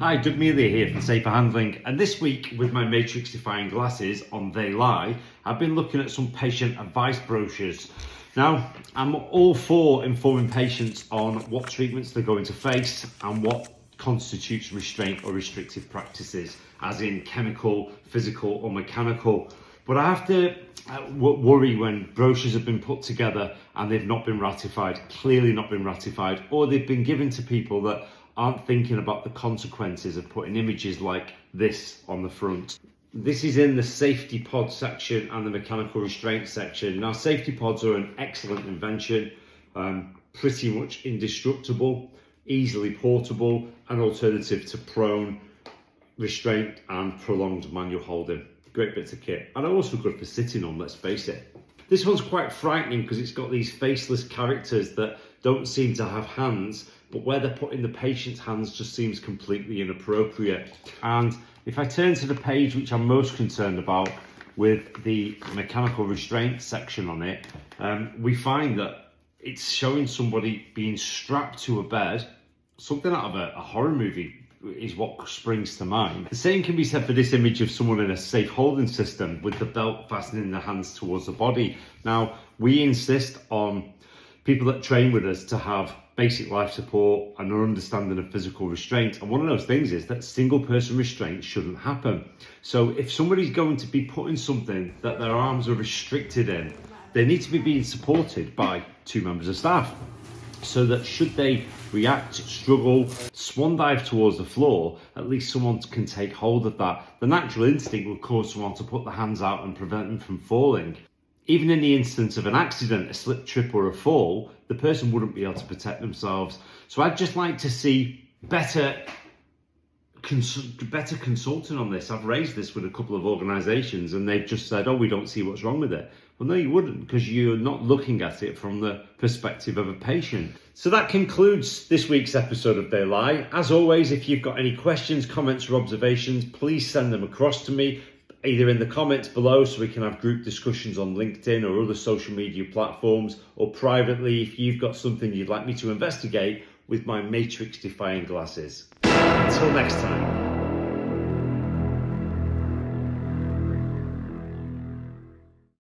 Hi, Doug Mealy here from Safer Handling, and this week with my matrix defying glasses on They Lie, I've been looking at some patient advice brochures. Now, I'm all for informing patients on what treatments they're going to face and what constitutes restraint or restrictive practices, as in chemical, physical or mechanical. But I have to worry when brochures have been put together and they've not been ratified, clearly not been ratified, or they've been given to people that aren't thinking about the consequences of putting images like this on the front. This is in the safety pod section and the mechanical restraint section. Now, safety pods are an excellent invention, pretty much indestructible, easily portable, an alternative to prone restraint and prolonged manual holding. Great bits of kit, and also good for sitting on, let's face it. This one's quite frightening because it's got these faceless characters that don't seem to have hands, but where they're putting the patient's hands just seems completely inappropriate. And if I turn to the page which I'm most concerned about, with the mechanical restraint section on it, we find that it's showing somebody being strapped to a bed, something out of a horror movie is what springs to mind. The same can be said for this image of someone in a safe holding system with the belt fastening their hands towards the body. Now, we insist on people that train with us to have basic life support and an understanding of physical restraint. And one of those things is that single person restraint shouldn't happen. So if somebody's going to be putting something that their arms are restricted in, they need to be being supported by two members of staff, so that should they react, struggle, swan dive towards the floor, at least someone can take hold of that. The natural instinct will cause someone to put their hands out and prevent them from falling. Even in the instance of an accident, a slip, trip or a fall, the person wouldn't be able to protect themselves. So I'd just like to see better consulting on this. I've raised this with a couple of organisations and they've just said, oh, we don't see what's wrong with it. Well, no, you wouldn't, because you're not looking at it from the perspective of a patient. So that concludes this week's episode of They Lie. As always, if you've got any questions, comments or observations, please send them across to me, either in the comments below so we can have group discussions on LinkedIn or other social media platforms, or privately if you've got something you'd like me to investigate with my matrix defying glasses. Until next time.